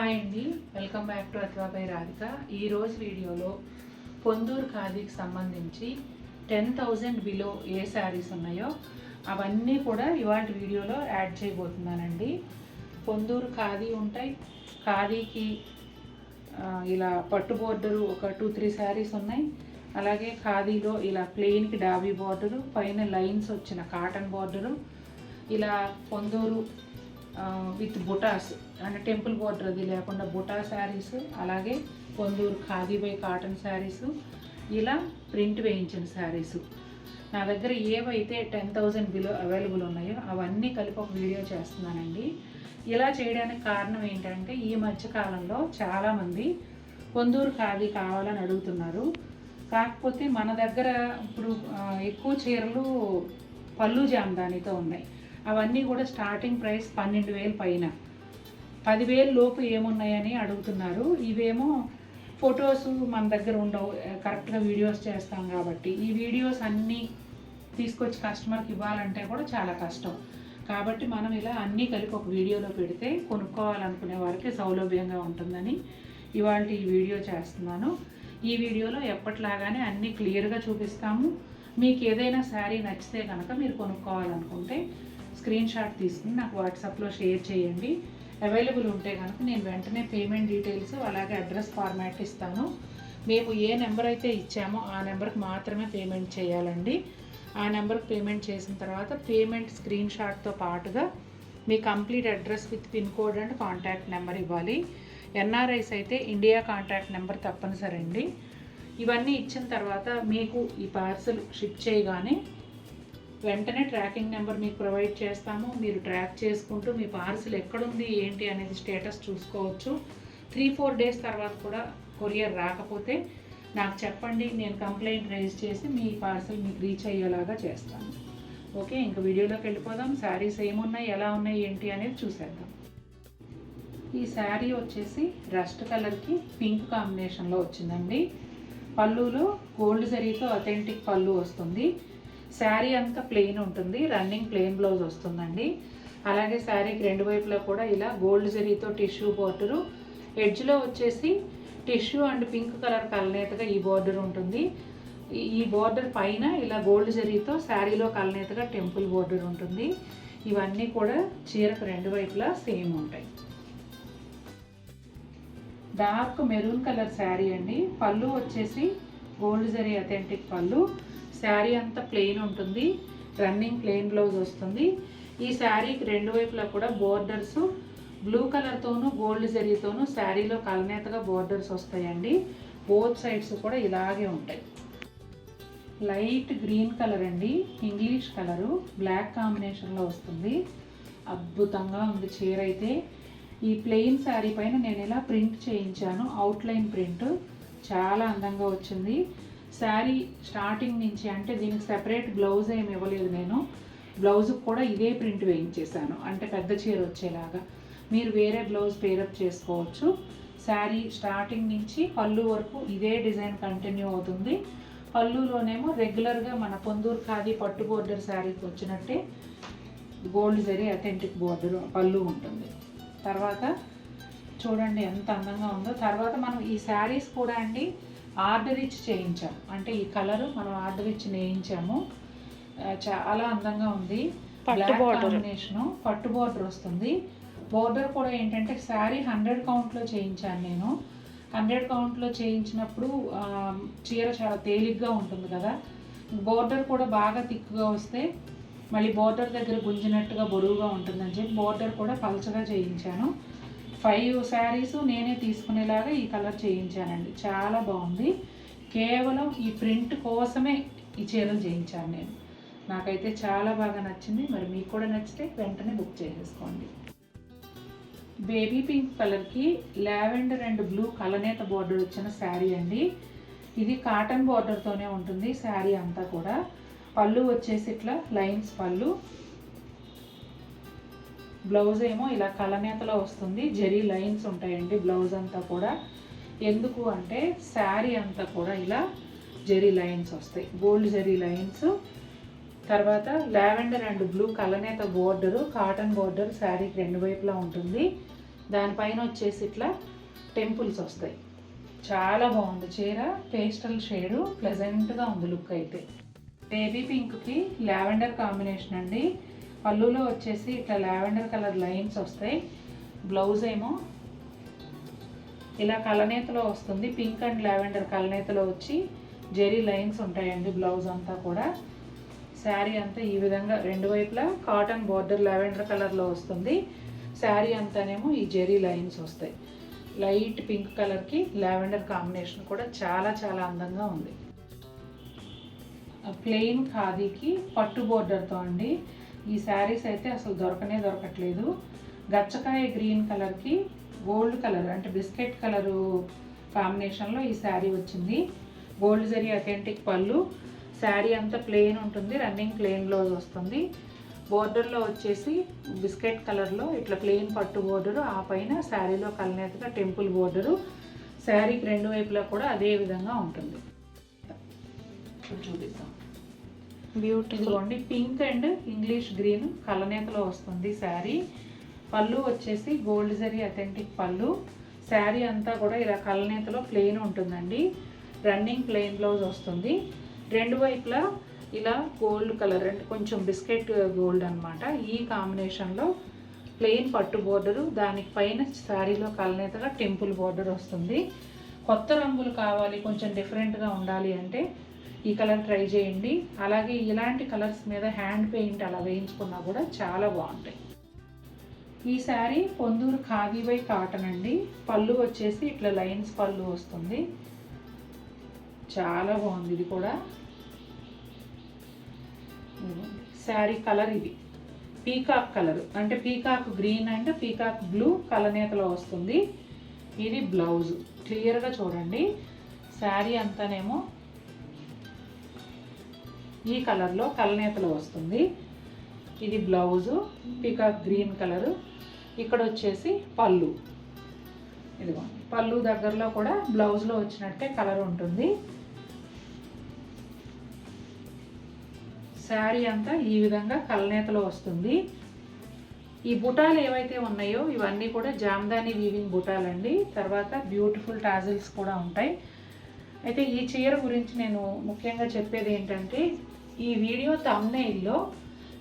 Hi అండి, welcome back to Athva by Radhika. ఈరోజు వీడియోలో పొందూరు ఖాదీకి సంబంధించి 10,000 బిలో ఏ శారీస్ ఉన్నాయో అవన్నీ కూడా ఇవాళ వీడియోలో యాడ్ చేయబోతున్నానండి. పొందూరు ఖాదీ ఉంటాయి, ఖాదీకి ఇలా పట్టు బోర్డరు ఒక 2-3 శారీస్ ఉన్నాయి. అలాగే ఖాదీలో ఇలా ప్లెయిన్కి డాబీ బార్డరు, పైన లైన్స్ వచ్చిన కాటన్ బార్డరు, ఇలా పొందూరు విత్ బుటాస్ అంటే టెంపుల్ బార్డర్ అది లేకుండా బుటా శారీస్, అలాగే పొందూరు ఖాదీ బై కాటన్ శారీస్, ఇలా ప్రింట్ వేయించిన శారీస్ నా దగ్గర ఏవైతే 10,000 బిలో అవైలబుల్ ఉన్నాయో అవన్నీ కలిపి ఒక వీడియో చేస్తున్నానండి. ఇలా చేయడానికి కారణం ఏంటంటే ఈ మధ్యకాలంలో చాలామంది పొందూరు ఖాదీ కావాలని అడుగుతున్నారు. కాకపోతే మన దగ్గర ఇప్పుడు ఎక్కువ చీరలు పళ్ళు జామదానితో ఉన్నాయి. అవన్నీ కూడా స్టార్టింగ్ ప్రైస్ 12,000 పైన, 10,000 లోపు ఏమున్నాయని అడుగుతున్నారు. ఇవేమో ఫొటోస్ మన దగ్గర ఉండవు, కరెక్ట్గా వీడియోస్ చేస్తాం కాబట్టి ఈ వీడియోస్ అన్నీ తీసుకొచ్చి కస్టమర్కి ఇవ్వాలంటే కూడా చాలా కష్టం. కాబట్టి మనం ఇలా అన్నీ కలిపి ఒక వీడియోలో పెడితే కొనుక్కోవాలనుకునే వారికి సౌలభ్యంగా ఉంటుందని ఇవాళ ఈ వీడియో చేస్తున్నాను. ఈ వీడియోలో ఎప్పటిలాగానే అన్నీ క్లియర్గా చూపిస్తాము. మీకు ఏదైనా శారీ నచ్చితే కనుక మీరు కొనుక్కోవాలనుకుంటే స్క్రీన్ షాట్ తీసుకుని నాకు వాట్సాప్లో షేర్ చేయండి. అవైలబుల్ ఉంటే కనుక నేను వెంటనే పేమెంట్ డీటెయిల్స్ అలాగే అడ్రస్ ఫార్మాట్ ఇస్తాను. మేము ఏ నెంబర్ అయితే ఇచ్చామో ఆ నెంబర్కి మాత్రమే పేమెంట్ చేయాలండి. ఆ నెంబర్కి పేమెంట్ చేసిన తర్వాత పేమెంట్ స్క్రీన్ షాట్తో పాటుగా మీ complete address with pin code and contact number ఇవ్వాలి. ఎన్ఆర్ఐస్ అయితే ఇండియా కాంటాక్ట్ నెంబర్ తప్పనిసరి అండి. ఇవన్నీ ఇచ్చిన తర్వాత మీకు ఈ పార్సల్ షిప్ చేయగానే వెంటనే ట్రాకింగ్ నెంబర్ మీకు ప్రొవైడ్ చేస్తాము. మీరు ట్రాక్ చేసుకుంటూ మీ పార్సిల్ ఎక్కడుంది ఏంటి అనేది స్టేటస్ చూసుకోవచ్చు. 3-4 డేస్ తర్వాత కూడా కొరియర్ రాకపోతే నాకు చెప్పండి, నేను కంప్లైంట్ రైజ్ చేసి మీ పార్సిల్ మీకు రీచ్ అయ్యేలాగా చేస్తాను. ఓకే, ఇంకా వీడియోలోకి వెళ్ళిపోదాం. శారీస్ ఏమున్నాయి, ఎలా ఉన్నాయి ఏంటి అనేది చూసేద్దాం. ఈ శారీ వచ్చేసి రస్ట్ కలర్కి పింక్ కాంబినేషన్లో వచ్చిందండి. పళ్ళులో గోల్డ్ జరీతో అథెంటిక్ పళ్ళు వస్తుంది. శారీ అంతా ప్లెయిన్ ఉంటుంది, రన్నింగ్ ప్లెయిన్ బ్లౌజ్ వస్తుందండి. అలాగే శారీకి రెండు వైపులా కూడా ఇలా గోల్డ్ జరీతో టిష్యూ బార్డరు, ఎడ్జ్లో వచ్చేసి టిష్యూ అండ్ పింక్ కలర్ కలనేతగా ఈ బార్డర్ ఉంటుంది. ఈ బార్డర్ పైన ఇలా గోల్డ్ జరీతో శారీలో కలనేతగా టెంపుల్ బార్డర్ ఉంటుంది. ఇవన్నీ కూడా చీరకు రెండు వైపులా సేమ్ ఉంటాయి. డార్క్ మెరూన్ కలర్ శారీ అండి. పళ్ళు వచ్చేసి గోల్డ్ జరీ అథెంటిక్ పళ్ళు. శారీ అంతా ప్లెయిన్ ఉంటుంది, రన్నింగ్ ప్లెయిన్ బ్లౌజ్ వస్తుంది. ఈ శారీకి రెండు వైపులా కూడా బోర్డర్స్ బ్లూ కలర్తోనూ గోల్డ్ జరీతోనూ శారీలో కలనేతగా బోర్డర్స్ వస్తాయండి. బోత్ సైడ్స్ కూడా ఇలాగే ఉంటాయి. లైట్ గ్రీన్ కలర్ అండి, ఇంగ్లీష్ కలరు బ్లాక్ కాంబినేషన్లో వస్తుంది. అద్భుతంగా ఉంది చీర అయితే. ఈ ప్లెయిన్ శారీ పైన నేను ఇలా ప్రింట్ చేయించాను, అవుట్లైన్ ప్రింట్ చాలా అందంగా వచ్చింది. శారీ స్టార్టింగ్ నుంచి అంటే దీనికి సెపరేట్ బ్లౌజ్ ఏమి ఇవ్వలేదు నేను. బ్లౌజ్కి కూడా ఇదే ప్రింట్ వేయించేసాను, అంటే పెద్ద చీర వచ్చేలాగా. మీరు వేరే బ్లౌజ్ పేరప్ చేసుకోవచ్చు. శారీ స్టార్టింగ్ నుంచి పళ్ళు వరకు ఇదే డిజైన్ కంటిన్యూ అవుతుంది. పళ్ళులోనేమో రెగ్యులర్గా మన పొందూరు ఖాదీ పట్టు బోర్డర్ శారీకి వచ్చినట్టే గోల్డ్ జరీ అథెంటిక్ బోర్డర్ పళ్ళు ఉంటుంది. తర్వాత చూడండి ఎంత అందంగా ఉందో. తర్వాత మనం ఈ శారీస్ కూడా అండి ఆర్డర్ ఇచ్చి చేయించాము, అంటే ఈ కలరు మనం ఆర్డర్ ఇచ్చి నేయించాము. చాలా అందంగా ఉంది. బ్లాక్ కాంబినేషను పట్టు బోర్డర్ వస్తుంది. బోర్డర్ కూడా ఏంటంటే శారీ 100 కౌంట్లో చేయించాను నేను. 100 కౌంట్లో చేయించినప్పుడు చీర చాలా తేలిగ్గా ఉంటుంది కదా. బోర్డర్ కూడా బాగా థిక్గా వస్తే మళ్ళీ బోర్డర్ దగ్గర గుంజినట్టుగా బరువుగా ఉంటుందని చెప్పి బోర్డర్ కూడా పలచగా చేయించాను. 5 శారీస్ నేనే తీసుకునేలాగా ఈ కలర్ చేయించానండి. చాలా బాగుంది. కేవలం ఈ ప్రింట్ కోసమే ఈ చీరలు చేయించాను నేను. నాకైతే చాలా బాగా నచ్చింది. మరి మీకు కూడా నచ్చితే వెంటనే బుక్ చేసేసుకోండి. బేబీ పింక్ కలర్కి లావెండర్ అండ్ బ్లూ కలనేత బార్డర్ వచ్చిన శారీ అండి. ఇది కాటన్ బార్డర్తోనే ఉంటుంది శారీ అంతా కూడా. పళ్ళు వచ్చేసి ఇట్లా లైన్స్ పళ్ళు, బ్లౌజ్ ఏమో ఇలా కలనేతలో వస్తుంది. జరీ లైన్స్ ఉంటాయండి బ్లౌజ్ అంతా కూడా. ఎందుకు అంటే శారీ అంతా కూడా ఇలా జరీ లైన్స్ వస్తాయి, గోల్డ్ జరీ లైన్స్. తర్వాత లావెండర్ అండ్ బ్లూ కలనేత బోర్డరు, కాటన్ బోర్డర్ శారీకి రెండు వైపులా ఉంటుంది. దానిపైన వచ్చేసి ఇట్లా టెంపుల్స్ వస్తాయి. చాలా బాగుంది చీర, పేస్టల్ షేడు, ప్లెజెంట్గా ఉంది లుక్ అయితే. బేబీ పింక్కి లావెండర్ కాంబినేషన్ అండి. పళ్ళులో వచ్చేసి ఇట్లా లావెండర్ కలర్ లైన్స్ వస్తాయి. బ్లౌజ్ ఏమో ఇలా కలనేతలో వస్తుంది. పింక్ అండ్ లావెండర్ కలనేతలో వచ్చి జెరీ లైన్స్ ఉంటాయండి బ్లౌజ్ అంతా కూడా. శారీ అంతా ఈ విధంగా రెండు వైపులా కాటన్ బోర్డర్ లావెండర్ కలర్లో వస్తుంది. శారీ అంతానేమో ఈ జెరీ లైన్స్ వస్తాయి. లైట్ పింక్ కలర్కి లావెండర్ కాంబినేషన్ కూడా చాలా చాలా అందంగా ఉంది. ప్లెయిన్ ఖాదీకి పట్టు బోర్డర్తో అండి. ఈ శారీస్ అయితే అసలు దొరకట్లేదు. గచ్చకాయ గ్రీన్ కలర్కి గోల్డ్ కలర్ అంటే బిస్కెట్ కలరు కాంబినేషన్లో ఈ శారీ వచ్చింది. గోల్డ్ జరీ అథెంటిక్ పళ్ళు. శారీ అంతా ప్లెయిన్ ఉంటుంది, రన్నింగ్ ప్లెయిన్ బ్లౌజ్ వస్తుంది. బోర్డర్లో వచ్చేసి బిస్కెట్ కలర్లో ఇట్లా ప్లెయిన్ పట్టు బోర్డరు, ఆ పైన శారీలో కలనేతగా టెంపుల్ బోర్డరు. శారీకి రెండు వైపులా కూడా అదే విధంగా ఉంటుంది. చూపిస్తాం. Beautiful pink and English green కలనేతలో వస్తుంది శారీ. పళ్ళు వచ్చేసి గోల్డ్ జరీ అథెంటిక్ పళ్ళు. శారీ అంతా కూడా ఇలా కలనేతలో ప్లెయిన్ ఉంటుందండి. రన్నింగ్ ప్లెయిన్ బ్లౌజ్ వస్తుంది. రెండు వైపులా ఇలా గోల్డ్ కలర్ అంటే కొంచెం బిస్కెట్ గోల్డ్ అనమాట. ఈ కాంబినేషన్లో ప్లెయిన్ పట్టు బోర్డరు, దానికి పైన శారీలో కలనేతగా టెంపుల్ బోర్డర్ వస్తుంది. కొత్త రంగులు కావాలి, కొంచెం డిఫరెంట్గా ఉండాలి అంటే ఈ కలర్ ట్రై చేయండి. అలాగే ఇలాంటి కలర్స్ మీద హ్యాండ్ పెయింట్ అలా వేయించుకున్నా కూడా చాలా బాగుంటాయి. ఈ శారీ పొందూరు ఖాదీ బై కాటన్ అండి. పళ్ళు వచ్చేసి ఇట్లా లైన్స్ పళ్ళు వస్తుంది. చాలా బాగుంది ఇది కూడా. శారీ కలర్ ఇది పీకాక్ కలర్ అంటే peacock green and peacock blue కలనేతలో వస్తుంది. ఇది బ్లౌజ్. క్లియర్గా చూడండి. శారీ అంతానేమో ఈ కలర్లో కలనేతలో వస్తుంది. ఇది బ్లౌజు పీకాక్ గ్రీన్ కలరు. ఇక్కడ వచ్చేసి పళ్ళు. ఇదిగోండి పళ్ళు దగ్గరలో కూడా బ్లౌజ్లో వచ్చినట్టే కలర్ ఉంటుంది. శారీ అంతా ఈ విధంగా కలనేతలో వస్తుంది. ఈ బుటాలు ఏవైతే ఉన్నాయో ఇవన్నీ కూడా జామ్దాని వీవింగ్ బుటాలండి. తర్వాత బ్యూటిఫుల్ టాజిల్స్ కూడా ఉంటాయి. అయితే ఈ చీర గురించి నేను ముఖ్యంగా చెప్పేది ఏంటంటే, ఈ వీడియో థంబ్నెయిల్లో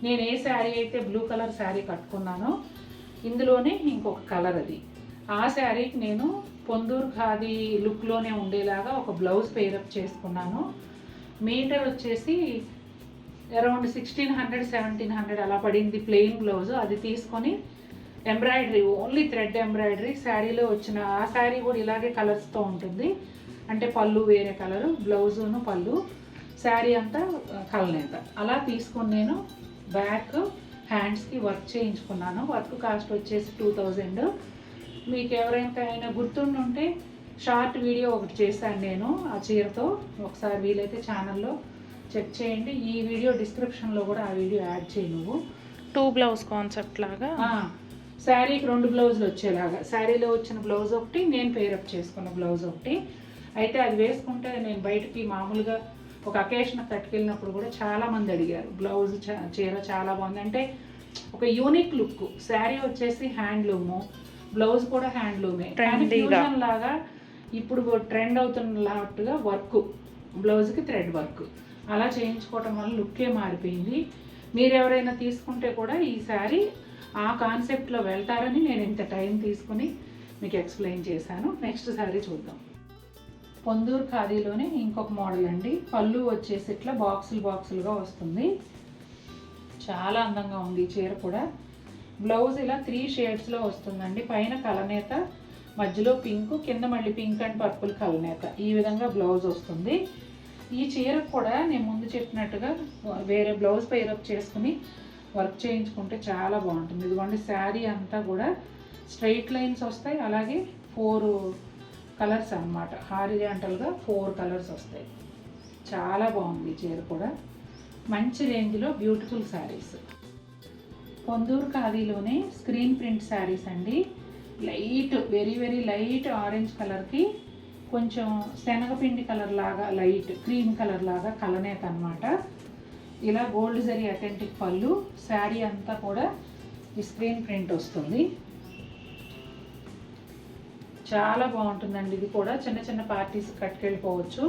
నేను ఏ శారీ అయితే బ్లూ కలర్ శారీ కట్టుకున్నానో ఇందులోనే ఇంకొక కలర్ అది. ఆ శారీకి నేను పొందూరు ఖాదీ లుక్లోనే ఉండేలాగా ఒక బ్లౌజ్ పేరప్ చేసుకున్నాను. మీటర్ వచ్చేసి అరౌండ్ 1600-1700 అలా పడింది ప్లెయిన్ బ్లౌజ్. అది తీసుకొని ఎంబ్రాయిడరీ, ఓన్లీ థ్రెడ్ ఎంబ్రాయిడరీ శారీలో వచ్చిన ఆ శారీ కూడా ఇలాగే కలర్స్తో ఉంటుంది. అంటే పళ్ళు వేరే కలరు, బ్లౌజును పళ్ళు, శారీ అంతా కలనేత. అలా తీసుకొని నేను బ్యాక్ హ్యాండ్స్కి వర్క్ చేయించుకున్నాను. వర్క్ కాస్ట్ వచ్చేసి 2000. మీకు ఎవరైనా గుర్తుండుంటే షార్ట్ వీడియో ఒకటి చేశాను నేను ఆ చీరతో. ఒకసారి వీలైతే ఛానల్లో చెక్ చేయండి. ఈ వీడియో డిస్క్రిప్షన్లో కూడా ఆ వీడియో యాడ్ చేయి నువ్వు. 2 బ్లౌజ్ కాన్సెప్ట్ లాగా శారీకి 2 బ్లౌజులు వచ్చేలాగా. శారీలో వచ్చిన బ్లౌజ్ ఒకటి, నేను పేరప్ చేసుకున్న బ్లౌజ్ ఒకటి. అయితే అది వేసుకుంటే నేను బయటకి మామూలుగా ఒక అకేషన్ కట్టుకెళ్ళినప్పుడు కూడా చాలామంది అడిగారు, బ్లౌజ్ చీర చాలా బాగుంది అంటే ఒక యూనిక్ లుక్. శారీ వచ్చేసి హ్యాండ్లూము, బ్లౌజ్ కూడా హ్యాండ్లూమే. ఫ్యూజన్ లాగా ఇప్పుడు ట్రెండ్ అవుతున్నట్టుగా వర్క్, బ్లౌజ్కి థ్రెడ్ వర్క్ అలా చేయించుకోవటం వల్ల లుక్కే మారిపోయింది. మీరు ఎవరైనా తీసుకుంటే కూడా ఈ శారీ ఆ కాన్సెప్ట్లో వెళ్తారని నేను ఇంత టైం తీసుకుని మీకు ఎక్స్ప్లెయిన్ చేశాను. నెక్స్ట్ శారీ చూద్దాం. పొందూరు ఖాదీలోనే ఇంకొక మోడల్ అండి. పళ్ళు వచ్చేసి ఇట్లా బాక్సులుగా వస్తుంది. చాలా అందంగా ఉంది ఈ చీర కూడా. బ్లౌజ్ ఇలా 3 షేడ్స్లో వస్తుందండి. పైన కలనేత, మధ్యలో పింక్, కింద మళ్ళీ పింక్ అండ్ పర్పుల్ కలనేత. ఈ విధంగా బ్లౌజ్ వస్తుంది. ఈ చీర కూడా నేను ముందు చెప్పినట్టుగా వేరే బ్లౌజ్ పేరప్ చేసుకుని వర్క్ చేయించుకుంటే చాలా బాగుంటుంది. ఇదిగోండి శారీ అంతా కూడా స్ట్రైట్ లైన్స్ వస్తాయి. అలాగే 4 కలర్స్ అన్నమాట. హారిజాంటల్గా 4 కలర్స్ వస్తాయి. చాలా బాగుంది ఈ చీర కూడా. మంచి రేంజ్లో బ్యూటిఫుల్ శారీస్. పొందూరు ఖాదీలోనే స్క్రీన్ ప్రింట్ శారీస్ అండి. Light, very very light orange కలర్కి కొంచెం శనగపిండి కలర్ లాగా లైట్ క్రీమ్ కలర్ లాగా కలనేత అనమాట. ఇలా గోల్డ్ జరీ అథెంటిక్ పళ్ళు. శారీ అంతా కూడా ఈ స్క్రీన్ ప్రింట్ వస్తుంది. చాలా బాగుంటుందండి. ఇది కూడా చిన్న చిన్న పార్టీస్ కట్టుకెళ్ళిపోవచ్చు.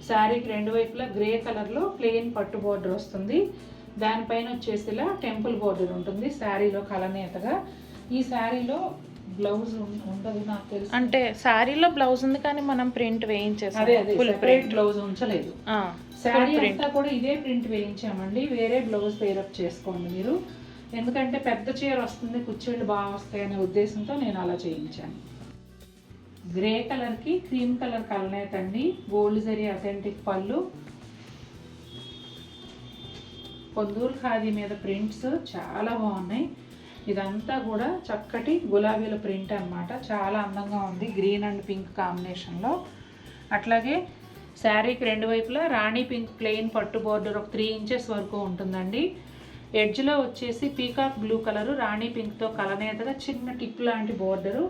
శారీకి రెండు వైపులా గ్రే కలర్లో ప్లెయిన్ పట్టు బోర్డర్ వస్తుంది. దానిపైన వచ్చేసి ఇలా టెంపుల్ బోర్డర్ ఉంటుంది శారీలో కలనేతగా. ఈ శారీలో బ్లౌజ్ ఉండదు నాకు తెలుసు. అంటే శారీలో బ్లౌజ్ ఉంది కానీ మనం ప్రింట్ వేయించేసాం. అదే సెపరేట్ బ్లౌజ్ ఉంచలేదు. శారీ అంతా కూడా ఇదే ప్రింట్ వేయించామండి. వేరే బ్లౌజ్ పేరప్ చేసుకోండి మీరు, ఎందుకంటే పెద్ద చీర వస్తుంది, కుచ్చిళ్ళు బాగా వస్తాయి అనే ఉద్దేశంతో నేను అలా చేయించాను. గ్రే కలర్కి క్రీమ్ కలర్ కలనేత అండి. గోల్డ్ జరీ అథెంటిక్ పళ్ళు, పొందూరు ఖాదీ మీద ప్రింట్స్ చాలా బాగున్నాయి. ఇదంతా కూడా చక్కటి గులాబీల ప్రింట్ అన్నమాట. చాలా అందంగా ఉంది గ్రీన్ అండ్ పింక్ కాంబినేషన్లో. అట్లాగే శారీకి రెండు వైపులా రాణి పింక్ ప్లెయిన్ పట్టు బోర్డర్ ఒక 3 ఇంచెస్ వరకు ఉంటుందండి. ఎడ్జ్లో వచ్చేసి పీకాక్ బ్లూ కలరు రాణి పింక్తో కలనేతగా చిన్న టిప్ లాంటి బోర్డరు.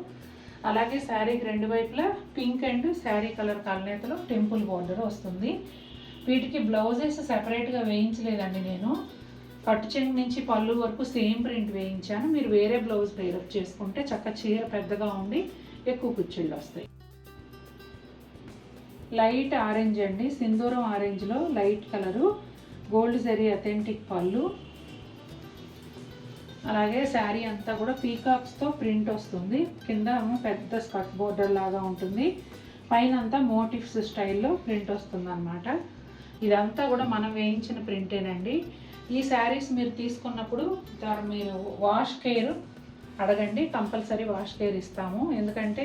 అలాగే శారీకి రెండు వైపులా పింక్ అండ్ శారీ కలర్ కలనేతలో టెంపుల్ బోర్డర్ వస్తుంది. వీటికి బ్లౌజెస్ సెపరేట్గా వేయించలేదండి నేను. కట్టు చెంగు నుంచి పళ్ళు వరకు సేమ్ ప్రింట్ వేయించాను. మీరు వేరే బ్లౌజ్ పేరప్ చేసుకుంటే చక్క చీర పెద్దగా ఉండి ఎక్కువ కుచ్చిళ్ళు వస్తాయి. లైట్ ఆరెంజ్ అండి, సింధూరం ఆరెంజ్లో light colour, gold zari authentic పళ్ళు. అలాగే శారీ అంతా కూడా పీకాక్స్తో ప్రింట్ వస్తుంది. కింద పెద్ద స్కర్ట్ బోర్డర్ లాగా ఉంటుంది, పైన అంతా మోటివ్స్ స్టైల్లో ప్రింట్ వస్తుంది అన్నమాట. ఇదంతా కూడా మనం వేయించిన ప్రింటేనండి. ఈ శారీస్ మీరు తీసుకున్నప్పుడు మీరు వాష్ కేర్ అడగండి, కంపల్సరీ వాష్ కేర్ ఇస్తాము. ఎందుకంటే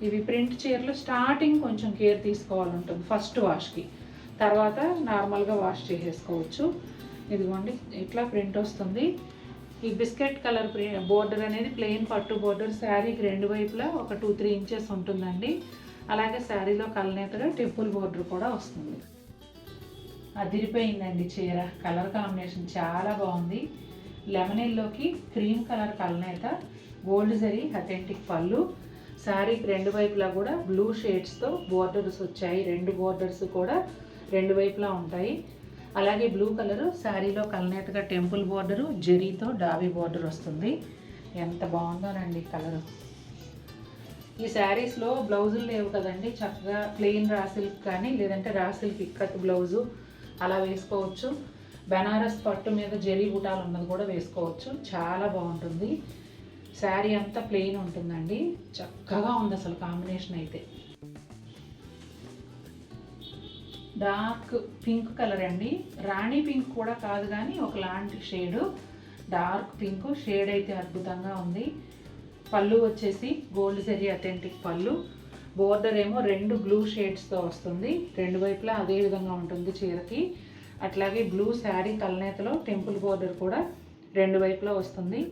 ఇవి ప్రింట్ చీరలు స్టార్టింగ్ కొంచెం కేర్ తీసుకోవాలి ఉంటుంది ఫస్ట్ వాష్కి, తర్వాత నార్మల్గా వాష్ చేసేసుకోవచ్చు. ఇదిగోండి ఇట్లా ప్రింట్ వస్తుంది. ఈ బిస్కెట్ కలర్ బోర్డర్ అనేది ప్లెయిన్ పట్టు బోర్డర్. శారీకి రెండు వైపులా ఒక 2-3 ఇంచెస్ ఉంటుందండి. అలాగే శారీలో కలనేతగా టెంపుల్ బోర్డర్ కూడా వస్తుంది. అదిరిపోయిందండి చీర. కలర్ కాంబినేషన్ చాలా బాగుంది. లెమన్ ఎల్లోకి క్రీమ్ కలర్ కలనేత, గోల్డ్ జరీ అథెంటిక్ పళ్ళు. శారీకి రెండు వైపులా కూడా బ్లూ షేడ్స్తో బోర్డర్స్ వచ్చాయి. రెండు బోర్డర్స్ కూడా రెండు వైపులా ఉంటాయి. అలాగే బ్లూ కలరు శారీలో కలనేతగా టెంపుల్ బోర్డరు, జరీతో డాబీ బోర్డర్ వస్తుంది. ఎంత బాగుందోనండి కలరు. ఈ శారీస్లో బ్లౌజులు లేవు కదండి, చక్కగా ప్లెయిన్ రా సిల్క్ కానీ లేదంటే రా సిల్క్ ఇక్కత్ బ్లౌజు అలా వేసుకోవచ్చు. బెనారస్ పట్టు మీద జరీ బుటాలు ఉన్నది కూడా వేసుకోవచ్చు. చాలా బాగుంటుంది. శారీ అంతా ప్లెయిన్ ఉంటుందండి. చక్కగా ఉంది అసలు కాంబినేషన్ అయితే. డార్క్ పింక్ కలర్ అండి, రాణి పింక్ కూడా కాదు కానీ ఒకలాంటి షేడు, డార్క్ పింక్ షేడ్ అయితే అద్భుతంగా ఉంది. పళ్ళు వచ్చేసి గోల్డ్ జరీ అథెంటిక్ పళ్ళు. బోర్డర్ ఏమో రెండు బ్లూ షేడ్స్తో వస్తుంది. రెండు వైపులా అదే విధంగా ఉంటుంది చీరకి. అట్లాగే బ్లూ శారీ కలనేతలో టెంపుల్ బోర్డర్ కూడా రెండు వైపులా వస్తుంది.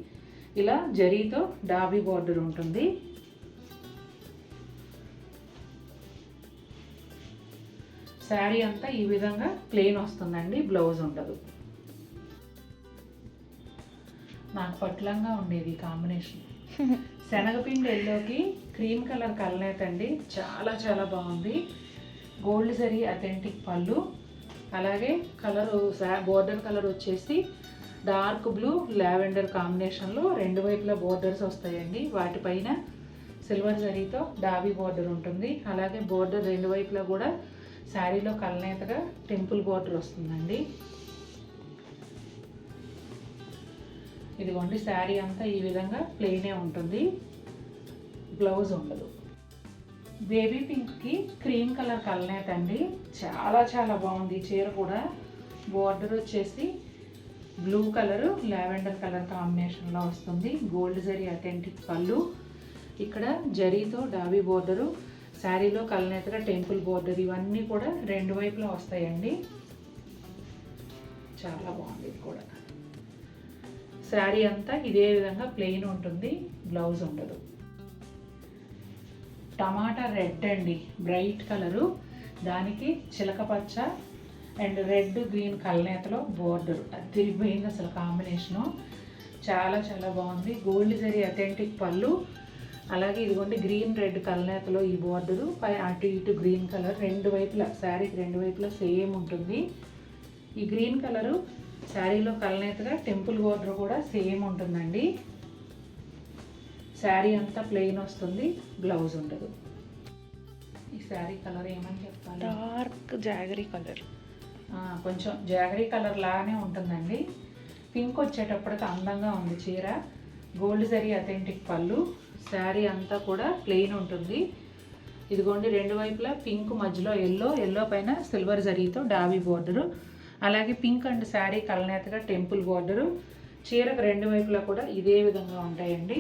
ఇలా జరీతో డాబీ బోర్డర్ ఉంటుంది. శారీ అంతా ఈ విధంగా ప్లెయిన్ వస్తుందండి, బ్లౌజ్ ఉండదు. నాకు పట్లంగా ఉండేది కాంబినేషన్. శనగపిండి ఎల్లోకి క్రీమ్ కలర్ కలనేత అండి. చాలా చాలా బాగుంది. గోల్డ్ జరీ అథెంటిక్ పళ్ళు. అలాగే కలరు బోర్డర్ కలర్ వచ్చేసి డార్క్ బ్లూ లావెండర్ కాంబినేషన్లో రెండు వైపులా బోర్డర్స్ వస్తాయండి. వాటిపైన సిల్వర్ జరీతో డాబీ బోర్డర్ ఉంటుంది. అలాగే బోర్డర్ రెండు వైపులా కూడా శారీలో కలనేతగా టెంపుల్ బోర్డర్ వస్తుందండి. ఇదిగోండి శారీ అంతా ఈ విధంగా ప్లెయినే ఉంటుంది, బ్లౌజ్ ఉండదు. బేబీ పింక్కి క్రీమ్ కలర్ కలనేత అండి. చాలా చాలా బాగుంది చీర కూడా. బోర్డర్ వచ్చేసి బ్లూ కలరు లావెండర్ కలర్ కాంబినేషన్లో వస్తుంది. గోల్డ్ జరీ అథెంటిక్ పళ్ళు. ఇక్కడ జరీతో డాబీ బోర్డరు, శారీలో కలనేతగా టెంపుల్ బోర్డర్, ఇవన్నీ కూడా రెండు వైపులా వస్తాయండి. చాలా బాగుంది ఇది కూడా. శారీ అంతా ఇదే విధంగా ప్లెయిన్ ఉంటుంది, బ్లౌజ్ ఉండదు. టమాటా రెడ్ అండి, బ్రైట్ కలరు. దానికి చిలక పచ్చ అండ్ రెడ్ గ్రీన్ కలనేతలో బోర్డర్. అది తిరిగిపోయింది అసలు కాంబినేషను. చాలా చాలా బాగుంది. గోల్డ్ జరీ అథెంటిక్ పళ్ళు. అలాగే ఇదిగోండి గ్రీన్ రెడ్ కలనేతలో ఈ బోర్డరు, పై అటు ఇటు గ్రీన్ కలర్ రెండు వైపులా, శారీకి రెండు వైపులా సేమ్ ఉంటుంది. ఈ గ్రీన్ కలరు శారీలో కలనేతగా టెంపుల్ బోర్డర్ కూడా సేమ్ ఉంటుందండి. శారీ అంతా ప్లెయిన్ వస్తుంది, బ్లౌజ్ ఉండదు. ఈ శారీ కలర్ ఏమని చెప్పాలి? డార్క్ జాగరీ కలర్, కొంచెం జాగరీ కలర్ లాగానే ఉంటుందండి. పింక్ వచ్చేటప్పటికి అందంగా ఉంది చీర. గోల్డ్ జరీ అథెంటిక్ పళ్ళు, శారీ అంతా కూడా ప్లెయిన్ ఉంటుంది. ఇదిగోండి రెండు వైపులా పింక్, మధ్యలో ఎల్లో పైన సిల్వర్ జరీతో డాబీ బోర్డరు, అలాగే పింక్ అండ్ శారీ కలనేతగా టెంపుల్ బోర్డరు. చీరకు రెండు వైపులా కూడా ఇదే విధంగా ఉంటాయండి.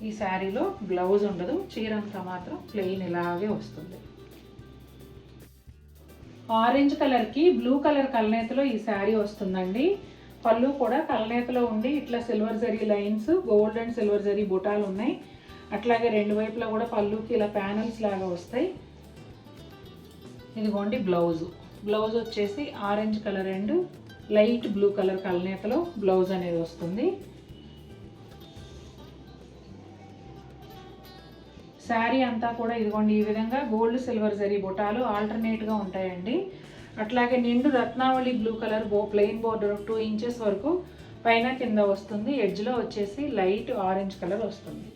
ఈ శారీలో బ్లౌజ్ ఉండదు, చీర అంతా మాత్రం ప్లెయిన్ ఇలాగే వస్తుంది. ఆరెంజ్ కలర్కి బ్లూ కలర్ కలనేతలో ఈ శారీ వస్తుందండి. పళ్ళు కూడా కలనేతలో ఉండి ఇట్లా silver zari lines, gold and silver zari బుటాలు ఉన్నాయి. అట్లాగే రెండు వైపులా కూడా పళ్ళుకి ఇలా ప్యానల్స్ లాగా వస్తాయి. ఇదిగోండి బ్లౌజ్ వచ్చేసి orange colour and light blue colour కలనేతలో బ్లౌజ్ అనేది వస్తుంది. శారీ అంతా కూడా ఇదిగోండి ఈ విధంగా గోల్డ్ సిల్వర్ జరీ బుటాలు ఆల్టర్నేట్గా ఉంటాయండి. అట్లాగే నిండు రత్నావళి blue colour plain border 2 inches వరకు పైన కింద వస్తుంది. ఎడ్జ్లో వచ్చేసి లైట్ ఆరెంజ్ కలర్ వస్తుంది.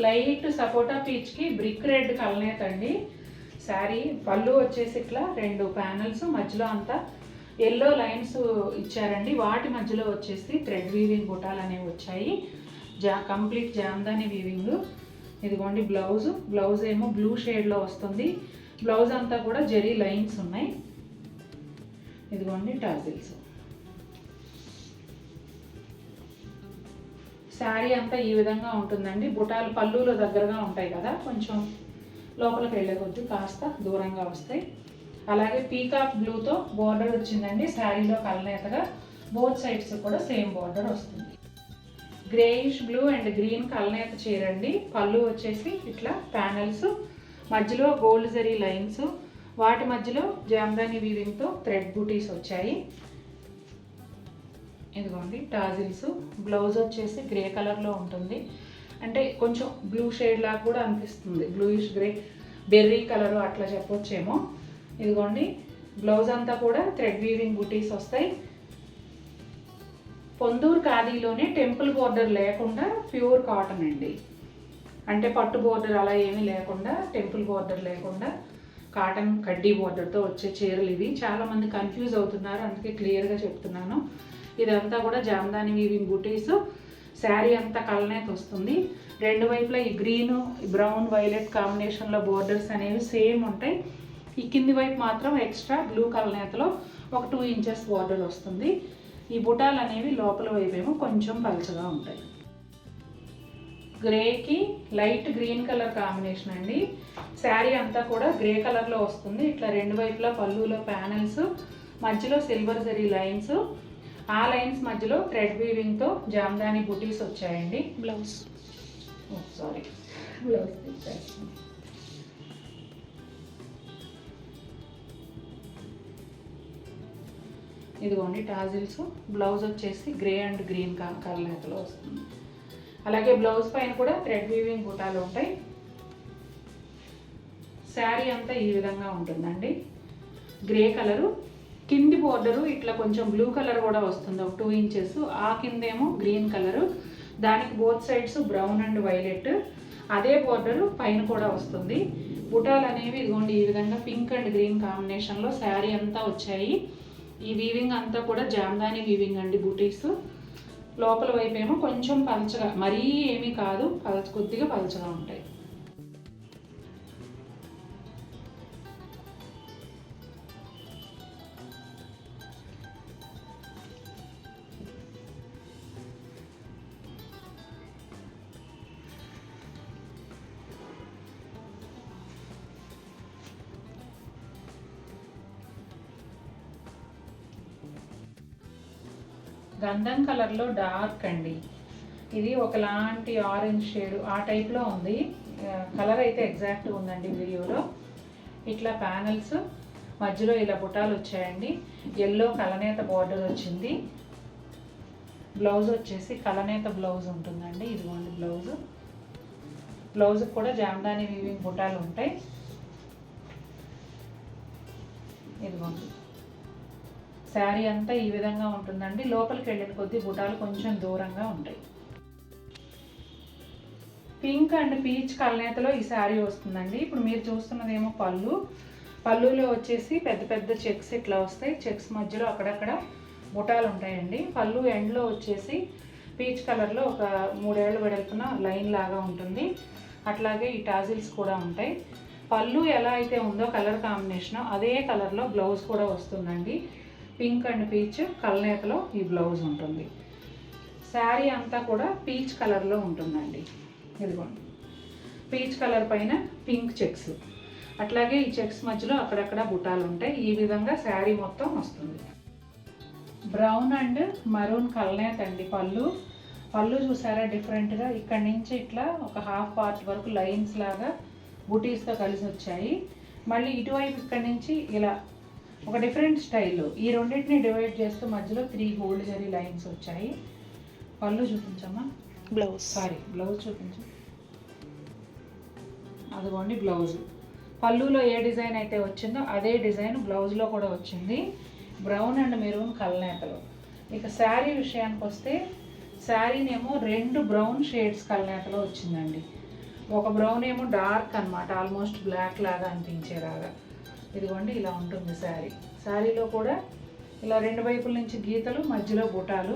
లైట్ సపోటా పీచ్కి బ్రిక్ రెడ్ కలనేత అండి. శారీ పళ్ళు వచ్చేసి ఇట్లా 2 ప్యానల్స్, మధ్యలో అంతా ఎల్లో లైన్స్ ఇచ్చారండి. వాటి మధ్యలో వచ్చేసి థ్రెడ్ వీవింగ్ బుటాలు అనేవి వచ్చాయి. Complete Jamdani weaving. ఇదిగోండి బ్లౌజ్ ఏమో బ్లూ షేడ్లో వస్తుంది. బ్లౌజ్ అంతా కూడా జరీ లైన్స్ ఉన్నాయి. ఇదిగోండి టాజిల్స్. శారీ అంతా ఈ విధంగా ఉంటుందండి. బుటాలు పళ్ళులో దగ్గరగా ఉంటాయి కదా, కొంచెం లోపలికి వెళ్ళే కొద్దీ కాస్త దూరంగా వస్తాయి. అలాగే పీకాక్ బ్లూతో బోర్డర్ వచ్చిందండి శారీలో కలనేతగా. బోత్ సైడ్స్ కూడా సేమ్ బోర్డర్ వస్తుంది. గ్రేయిష్ బ్లూ అండ్ గ్రీన్ కలనేత చీరండి. పళ్ళు వచ్చేసి ఇట్లా ప్యానల్స్, మధ్యలో గోల్డ్ జరీ లైన్స్, వాటి మధ్యలో జామ్దాని వీవింగ్తో థ్రెడ్ బూటీస్ వచ్చాయి. ఇదిగోండి టాజిల్స్. బ్లౌజ్ వచ్చేసి గ్రే కలర్లో ఉంటుంది, అంటే కొంచెం బ్లూ షేడ్ లాగా కూడా అనిపిస్తుంది. బ్లూయిష్ గ్రే, బెర్రీ కలరు అట్లా చెప్పొచ్చేమో. ఇదిగోండి బ్లౌజ్ అంతా కూడా థ్రెడ్ వీవింగ్ బూటీస్ వస్తాయి. పొందూరు ఖాదీలోనే టెంపుల్ బోర్డర్ లేకుండా ప్యూర్ కాటన్ అండి. అంటే పట్టు బోర్డర్ అలా ఏమీ లేకుండా, టెంపుల్ బోర్డర్ లేకుండా కాటన్ కడ్డీ బోర్డర్తో వచ్చే చీరలు ఇవి. చాలామంది కన్ఫ్యూజ్ అవుతున్నారు, అందుకే క్లియర్గా చెప్తున్నాను. ఇదంతా కూడా జామ్దాని వీవింగ్ బూటీస్. శారీ అంతా కలనేత వస్తుంది. రెండు వైపులా ఈ గ్రీను, బ్రౌన్, వైలెట్ కాంబినేషన్లో బోర్డర్స్ అనేవి సేమ్ ఉంటాయి. ఈ కింది వైపు మాత్రం ఎక్స్ట్రా బ్లూ కలనేతలో ఒక 2 ఇంచెస్ బోర్డర్ వస్తుంది. ఈ బుటాలు అనేవి లోపల వైపు ఏమో కొంచెం పలచగా ఉంటాయి. గ్రేకి లైట్ గ్రీన్ కలర్ కాంబినేషన్ అండి. శారీ అంతా కూడా గ్రే కలర్లో వస్తుంది. ఇట్లా రెండు వైపులా పళ్ళులో ప్యానల్స్, మధ్యలో సిల్వర్ జరీ లైన్స్, ఆ లైన్స్ మధ్యలో థ్రెడ్ వీవింగ్తో జామ్దాని బుటీస్ వచ్చాయండి. బ్లౌజ్ ఇదిగోండి టాజిల్స్. బ్లౌజ్ వచ్చేసి గ్రే అండ్ గ్రీన్ కలనేతలో వస్తుంది. అలాగే బ్లౌజ్ పైన కూడా థ్రెడ్ వీవింగ్ బుటాలు ఉంటాయి. శారీ అంతా ఈ విధంగా ఉంటుందండి. గ్రే కలరు, కింది బోర్డరు ఇట్లా కొంచెం బ్లూ కలర్ కూడా వస్తుంది, ఒక 2 ఇంచెస్. ఆ కిందేమో గ్రీన్ కలరు, దానికి both sides brown and violet. అదే బోర్డరు పైన కూడా వస్తుంది. బుటాలు అనేవి ఇదిగోండి ఈ విధంగా పింక్ అండ్ గ్రీన్ కాంబినేషన్లో శారీ అంతా వచ్చాయి. ఈ వీవింగ్ అంతా కూడా జామ్దాని వీవింగ్ అండి బూటీస్. లోపల వైపు ఏమో కొంచెం పలచగా, మరీ ఏమీ కాదు, కొద్దిగా పలచగా ఉంటాయి. గంధం కలర్లో డార్క్ అండి. ఇది ఒకలాంటి ఆరెంజ్ షేడ్ ఆ టైప్లో ఉంది. కలర్ అయితే ఎగ్జాక్ట్గా ఉందండి వీడియోలో. ఇట్లా ప్యానల్స్, మధ్యలో ఇలా బుటాలు వచ్చాయండి. ఎల్లో కలనేత బార్డర్ వచ్చింది. బ్లౌజ్ వచ్చేసి కలనేత బ్లౌజ్ ఉంటుందండి. ఇదిగోండి బ్లౌజ్ కూడా జామ్దాని వీవింగ్ బుటాలు ఉంటాయి. ఇదిగోండి శారీ అంతా ఈ విధంగా ఉంటుందండి. లోపలికి వెళ్ళిన కొద్దీ బుటాలు కొంచెం దూరంగా ఉంటాయి. పింక్ అండ్ పీచ్ కలనేతలో ఈ శారీ వస్తుందండి. ఇప్పుడు మీరు చూస్తున్నదేమో పళ్ళులో వచ్చేసి పెద్ద పెద్ద చెక్స్ ఇట్లా వస్తాయి. చెక్స్ మధ్యలో అక్కడక్కడ బుటాలు ఉంటాయండి. పళ్ళు ఎండ్లో వచ్చేసి పీచ్ కలర్లో ఒక 3 ఏళ్ళ వెడల్పున లైన్ లాగా ఉంటుంది. అట్లాగే ఈ టాజిల్స్ కూడా ఉంటాయి. పళ్ళు ఎలా అయితే ఉందో కలర్ కాంబినేషన్ అదే కలర్లో బ్లౌజ్ కూడా వస్తుందండి. పింక్ అండ్ పీచ్ కలనేతలో ఈ బ్లౌజ్ ఉంటుంది. శారీ అంతా కూడా పీచ్ కలర్లో ఉంటుందండి. ఇదిగోండి పీచ్ కలర్ పైన పింక్ చెక్స్, అట్లాగే ఈ చెక్స్ మధ్యలో అక్కడక్కడ బుటాలు ఉంటాయి. ఈ విధంగా శారీ మొత్తం వస్తుంది. బ్రౌన్ అండ్ మరూన్ కలనేత అండి. పళ్ళు చూసారా డిఫరెంట్గా ఇక్కడి నుంచి ఇట్లా ఒక హాఫ్ పార్ట్ వరకు లైన్స్ లాగా బుటీస్తో కలిసి వచ్చాయి. మళ్ళీ ఇటువైపు ఇక్కడి నుంచి ఇలా ఒక డిఫరెంట్ స్టైల్లో ఈ రెండింటిని డివైడ్ చేస్తూ మధ్యలో 3 గోల్డ్ జరీ లైన్స్ వచ్చాయి. పళ్ళు చూపించమ్మా. బ్లౌజ్ చూపించు. అదిగోండి బ్లౌజ్. పళ్ళులో ఏ డిజైన్ అయితే వచ్చిందో అదే డిజైన్ బ్లౌజ్లో కూడా వచ్చింది. బ్రౌన్ అండ్ మెరూన్ కలనేతలు. ఇక శారీ విషయానికి వస్తే శారీనేమో 2 బ్రౌన్ షేడ్స్ కలనేతలో వచ్చిందండి. ఒక బ్రౌన్ ఏమో డార్క్ అనమాట, ఆల్మోస్ట్ బ్లాక్ లాగా అనిపించేలాగా. ఇదిగోండి ఇలా ఉంటుంది శారీ. శారీలో కూడా ఇలా 2 వైపుల నుంచి గీతలు, మధ్యలో బుటాలు.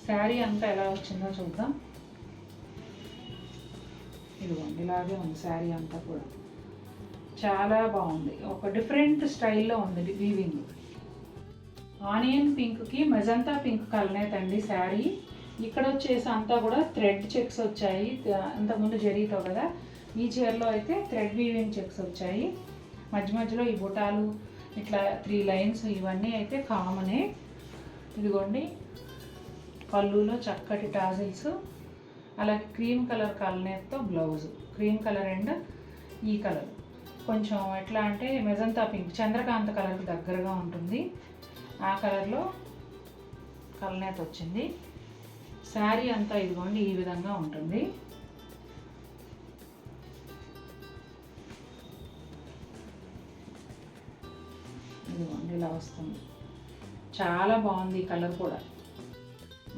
శారీ అంతా ఎలా వచ్చిందో చూద్దాం. ఇదిగోండి ఇలాగే ఉంది శారీ అంతా కూడా. చాలా బాగుంది. ఒక డిఫరెంట్ స్టైల్లో ఉంది వీవింగ్. ఆనియన్ పింక్కి మెజంతా పింక్ కలనేత అండి శారీ. ఇక్కడ వచ్చేసి అంతా కూడా థ్రెడ్ చెక్స్ వచ్చాయి. అంతకుముందు జరీతో కదా, ఈ చీరలో అయితే థ్రెడ్ వీవింగ్ చెక్స్ వచ్చాయి. మధ్యలో ఈ బుటాలు ఇట్లా 3 లైన్స్ ఇవన్నీ అయితే కామనే. ఇదిగోండి పళ్ళులో చక్కటి టాజిల్స్, అలాగే క్రీమ్ కలర్ కలనేతతో బ్లౌజ్. క్రీమ్ కలర్ అండ్ ఈ కలర్ కొంచెం ఎట్లా అంటే మెజంతా పింక్, చంద్రకాంత కలర్కి దగ్గరగా ఉంటుంది. ఆ కలర్లో కలనేత వచ్చింది. శారీ అంతా ఇదిగోండి ఈ విధంగా ఉంటుంది. ఇదిగోండి ఇలా వస్తుంది. చాలా బాగుంది ఈ కలర్ కూడా.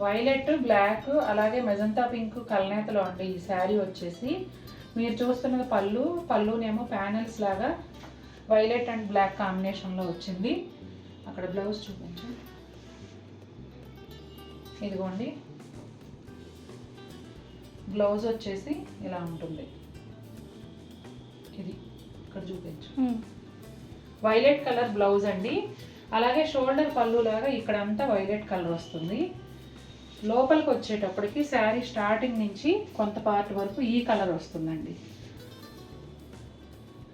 వైలెట్, బ్లాక్, అలాగే మెజంతా పింక్ కలనేతలో అండి ఈ శారీ వచ్చేసి. మీరు చూస్తున్నది పళ్ళునేమో ప్యానెల్స్ లాగా వైలెట్ అండ్ బ్లాక్ కాంబినేషన్లో వచ్చింది. అక్కడ బ్లౌజ్ చూపించు. ఇదిగోండి బ్లౌజ్ వచ్చేసి ఇలా ఉంటుంది. ఇది ఇక్కడ చూపించు. వైలెట్ కలర్ బ్లౌజ్ అండి. అలాగే షోల్డర్ పళ్ళు లాగా ఇక్కడ అంతా వైలెట్ కలర్ వస్తుంది. లోపలికి వచ్చేటప్పటికి శారీ స్టార్టింగ్ నుంచి కొంత పార్ట్ వరకు ఈ కలర్ వస్తుందండి.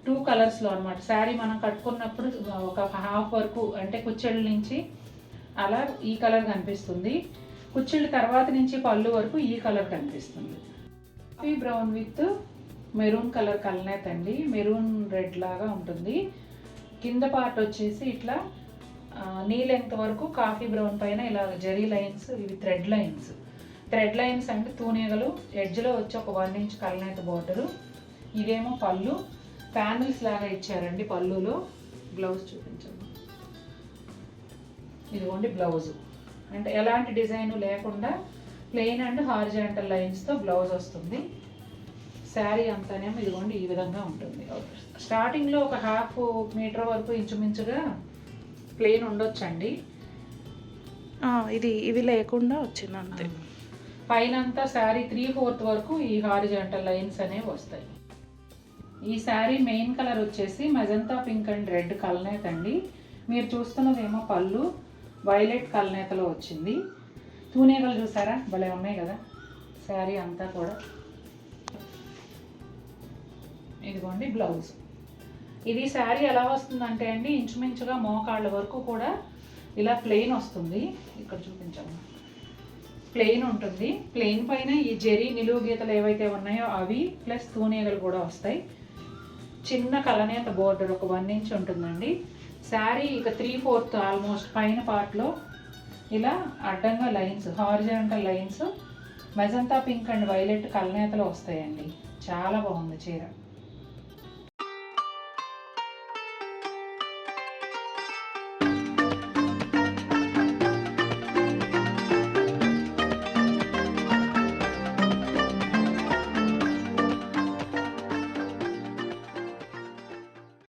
2 కలర్స్లో అనమాట. శారీ మనం కట్టుకున్నప్పుడు ఒక హాఫ్ వరకు అంటే కుచ్చెళ్ళ నుంచి అలా ఈ కలర్ కనిపిస్తుంది. కుచ్చెళ్ళ తర్వాత నుంచి పళ్ళు వరకు ఈ కలర్ కనిపిస్తుంది. Coffee brown with maroon colour కలనేత అండి. మెరూన్ రెడ్ లాగా ఉంటుంది. కింద పార్ట్ వచ్చేసి ఇట్లా నీ లెంగ్త్ వరకు కాఫీ బ్రౌన్ పైన ఇలా జరీ లైన్స్, ఇవి థ్రెడ్ లైన్స్ అంటే తూనీగలు. ఎడ్జ్లో వచ్చి ఒక 1 ఇంచ్ కలనేత బోర్డరు. ఇదేమో పళ్ళు ప్యానల్స్ లాగా ఇచ్చారండి. పళ్ళులో బ్లౌజ్ చూపించండి. ఇదిగోండి బ్లౌజ్ అంటే ఎలాంటి డిజైన్ లేకుండా ప్లెయిన్ అండ్ హారిజాంటల్ లైన్స్తో బ్లౌజ్ వస్తుంది. శారీ అంతానేమో ఇదిగోండి ఈ విధంగా ఉంటుంది. స్టార్టింగ్లో ఒక హాఫ్ మీటర్ వరకు ఇంచుమించుగా ప్లెయిన్ ఉండొచ్చండి. ఇవి లేకుండా వచ్చింది అంతే. పైన అంతా శారీ 3/4 వరకు ఈ హారిజాంటల్ లైన్స్ అనేవి వస్తాయి. ఈ శారీ మెయిన్ కలర్ వచ్చేసి మెజంతా పింక్ అండ్ రెడ్ కలనేత అండి. మీరు చూస్తున్నదేమో పళ్ళు వైలెట్ కలనేతలో వచ్చింది. తూనీగలు చూసారా భలే ఉన్నాయి కదా. శారీ అంతా కూడా ఇదిగోండి బ్లౌజ్. ఇది శారీ ఎలా వస్తుందంటే అండి ఇంచుమించుగా మోకాళ్ళ వరకు కూడా ఇలా ప్లెయిన్ వస్తుంది. ఇక్కడ చూపించాము. ప్లెయిన్ ఉంటుంది. ప్లెయిన్ పైన ఈ జరీ నిలువు గీతలు ఏవైతే ఉన్నాయో అవి ప్లస్ తూనీగలు కూడా వస్తాయి. చిన్న కలనేత బోర్డర్ ఒక 1 ఇంచ్ ఉంటుందండి. శారీ ఇక 3/4 ఆల్మోస్ట్ పైన పార్ట్లో ఇలా అడ్డంగా lines, horizontal lines magenta pink and violet కలనేతలో వస్తాయండి. చాలా బాగుంది చీర.